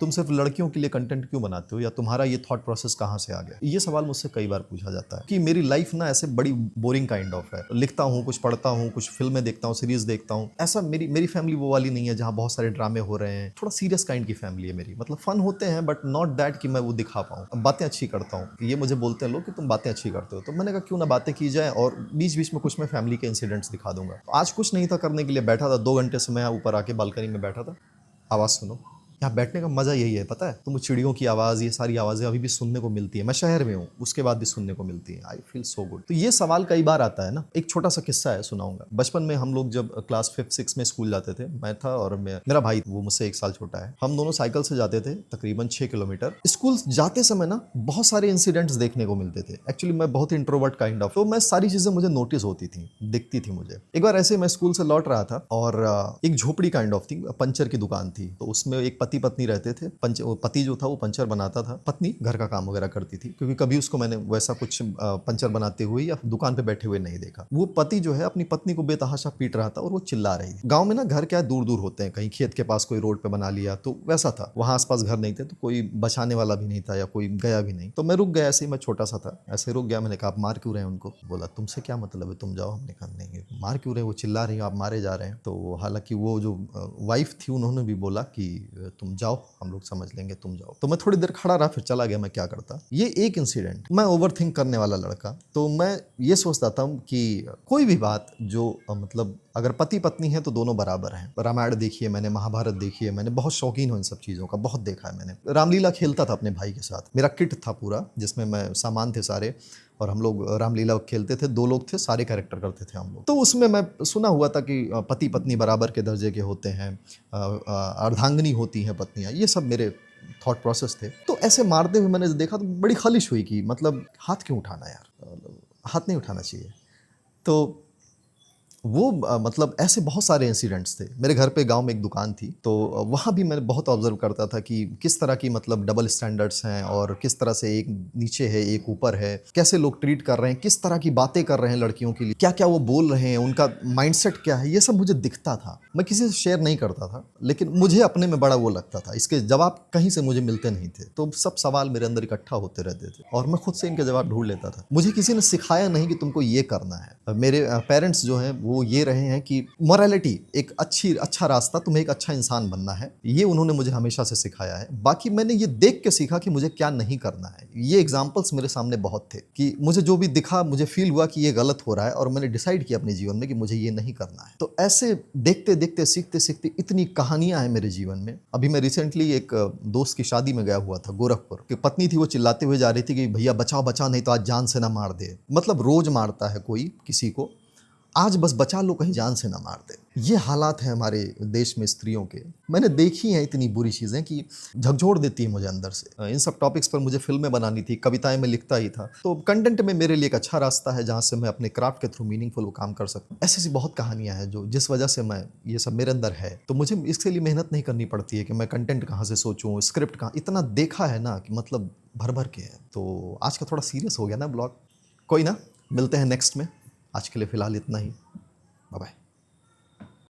तुम सिर्फ लड़कियों के लिए कंटेंट क्यों बनाते हो, या तुम्हारा ये थॉट प्रोसेस कहाँ से आ गया? ये सवाल मुझसे कई बार पूछा जाता है कि मेरी लाइफ ना ऐसे बड़ी बोरिंग काइंड ऑफ है। लिखता हूँ, कुछ पढ़ता हूँ, कुछ फिल्में देखता हूँ, सीरीज देखता हूँ। ऐसा मेरी फैमिली वो वाली नहीं है जहाँ बहुत सारे ड्रामे हो रहे हैं। थोड़ा सीरियस काइंड की फैमिली है मेरी। मतलब फन होते हैं बट नॉट दैट कि मैं वो दिखा पाऊँ। बातें अच्छी करता हूँ, ये मुझे बोलते हैं लोग कि तुम बातें अच्छी करते हो। तो मैंने कहा क्यों ना बातें की जाए, और बीच बीच में कुछ मैं फैमिली के इंसिडेंट्स दिखा दूंगा। तो आज कुछ नहीं था करने के लिए, बैठा था 2 घंटे से मैं ऊपर आके बालकनी में बैठा था। आवाज़ सुनो। यहाँ बैठने का मज़ा यही है, पता है तुम, चिड़ियों की आवाज़, ये सारी आवाज़ें अभी भी सुनने को मिलती है। मैं शहर में हूँ, उसके बाद भी सुनने को मिलती है। I feel so good. तो ये सवाल कई बार आता है ना। एक छोटा सा किस्सा है, सुनाऊंगा। बचपन में हम लोग जब क्लास 5-6 में स्कूल जाते थे, मैं था और मेरा भाई, वो मुझसे 1 साल छोटा है। हम दोनों साइकिल से जाते थे तकरीबन 6 किलोमीटर। स्कूल जाते समय ना बहुत सारे इंसिडेंट्स देखने को मिलते थे। एक्चुअली मैं बहुत इंट्रोवर्ट काइंड ऑफ, तो मैं सारी चीज़ें मुझे नोटिस होती थी, दिखती थी मुझे। एक बार ऐसे मैं स्कूल से लौट रहा था और एक झोपड़ी काइंड ऑफ थी, पंचर की दुकान थी। तो उसमें एक पति पत्नी रहते थे। पति जो था वो पंचर बनाता था, पत्नी घर का काम वगैरह करती थी, क्योंकि कभी उसको मैंने वैसा कुछ पंचर बनाते हुए या दुकान पे बैठे हुए नहीं देखा। वो पति जो है अपनी पत्नी को बेतहाशा पीट रहा था और वो चिल्ला रही थी। गांव में ना घर क्या दूर दूर होते हैं, कहीं खेत के पास कोई रोड पे बना लिया, तो वैसा था। वहां आसपास घर नहीं थे, तो कोई बचाने वाला भी नहीं था या कोई गया भी नहीं। तो मैं रुक गया, ऐसे ही मैं छोटा सा था, ऐसे रुक गया। मैंने कहा आप मार क्यों रहे हैं उनको? बोला तुमसे क्या मतलब है, तुम जाओ। हमने कहा नहीं, मार क्यों रहे, वो चिल्ला रही हो, आप मारे जा रहे हैं। तो हालांकि वो जो वाइफ थी उन्होंने भी बोला कि तुम जाओ, हम लोग समझ लेंगे, तुम जाओ। तो मैं थोड़ी देर खड़ा रहा, फिर चला गया। मैं क्या करता, ये एक इंसिडेंट। मैं ओवर थिंक करने वाला लड़का, तो मैं ये सोचता था कि कोई भी बात जो मतलब अगर पति पत्नी है तो दोनों बराबर हैं। रामायण देखी है मैंने, महाभारत देखी है मैंने, बहुत शौकीन हूँ इन सब चीज़ों का, बहुत देखा है मैंने। रामलीला खेलता था अपने भाई के साथ, मेरा किट था पूरा जिसमें मैं सामान थे सारे, और हम लोग रामलीला खेलते थे। 2 लोग थे, सारे कैरेक्टर करते थे हम लोग। तो उसमें मैं सुना हुआ था कि पति पत्नी बराबर के दर्जे के होते हैं, अर्धांगिनी होती हैं पत्नियां। ये सब मेरे थॉट प्रोसेस थे। तो ऐसे मारते हुए मैंने देखा तो बड़ी खलिश हुई कि मतलब हाथ क्यों उठाना यार, हाथ नहीं उठाना चाहिए। तो वो मतलब ऐसे बहुत सारे इंसिडेंट्स थे। मेरे घर पे गांव में एक दुकान थी, तो वहाँ भी मैं बहुत ऑब्जर्व करता था कि किस तरह की मतलब डबल स्टैंडर्ड्स हैं, और किस तरह से एक नीचे है एक ऊपर है, कैसे लोग ट्रीट कर रहे हैं, किस तरह की बातें कर रहे हैं लड़कियों के लिए, क्या क्या वो बोल रहे हैं, उनका माइंडसेट क्या है, ये सब मुझे दिखता था। मैं किसी से शेयर नहीं करता था, लेकिन मुझे अपने में बड़ा वो लगता था। इसके जवाब कहीं से मुझे मिलते नहीं थे, तो सब सवाल मेरे अंदर इकट्ठा होते रहते थे और मैं खुद से इनके जवाब ढूंढ लेता था। मुझे किसी ने सिखाया नहीं कि तुमको ये करना है। मेरे पेरेंट्स जो हैं वो ये रहे हैं कि मोरालिटी, एक अच्छा रास्ता, तुम्हें एक अच्छा इंसान बनना है, ये उन्होंने मुझे हमेशा से सिखाया है। बाकी मैंने ये देख के सीखा कि मुझे क्या नहीं करना है। ये एग्जाम्पल्स मेरे सामने बहुत थे कि मुझे जो भी दिखा, मुझे फील हुआ कि ये गलत हो रहा है, और मैंने डिसाइड किया अपने जीवन में कि मुझे ये नहीं करना है। तो ऐसे देखते देखते सीखते सीखते इतनी कहानियां हैं मेरे जीवन में। अभी मैं रिसेंटली एक दोस्त की शादी में गया हुआ था गोरखपुर, कि पत्नी थी, वो चिल्लाते हुए जा रही थी कि भैया बचाओ बचाओ, नहीं तो आज जान से ना मार दे। मतलब रोज मारता है कोई किसी को, आज बस बचा लो कहीं जान से ना मार दे। ये हालात हैं हमारे देश में स्त्रियों के। मैंने देखी हैं इतनी बुरी चीज़ें कि झकझोर देती है मुझे अंदर से। इन सब टॉपिक्स पर मुझे फिल्में बनानी थी, कविताएं मैं लिखता ही था। तो कंटेंट में मेरे लिए एक अच्छा रास्ता है जहाँ से मैं अपने क्राफ्ट के थ्रू मीनिंगफुल वो काम कर सकूँ। ऐसी ऐसी बहुत कहानियाँ हैं जो जिस वजह से मैं, ये सब मेरे अंदर है, तो मुझे इसके लिए मेहनत नहीं करनी पड़ती है कि मैं कंटेंट कहाँ से सोचूँ, स्क्रिप्ट कहाँ। इतना देखा है ना कि मतलब भर भर के है। तो आज का थोड़ा सीरियस हो गया ना ब्लॉग, कोई ना, मिलते हैं नेक्स्ट में। आज के लिए फ़िलहाल इतना ही। Bye bye.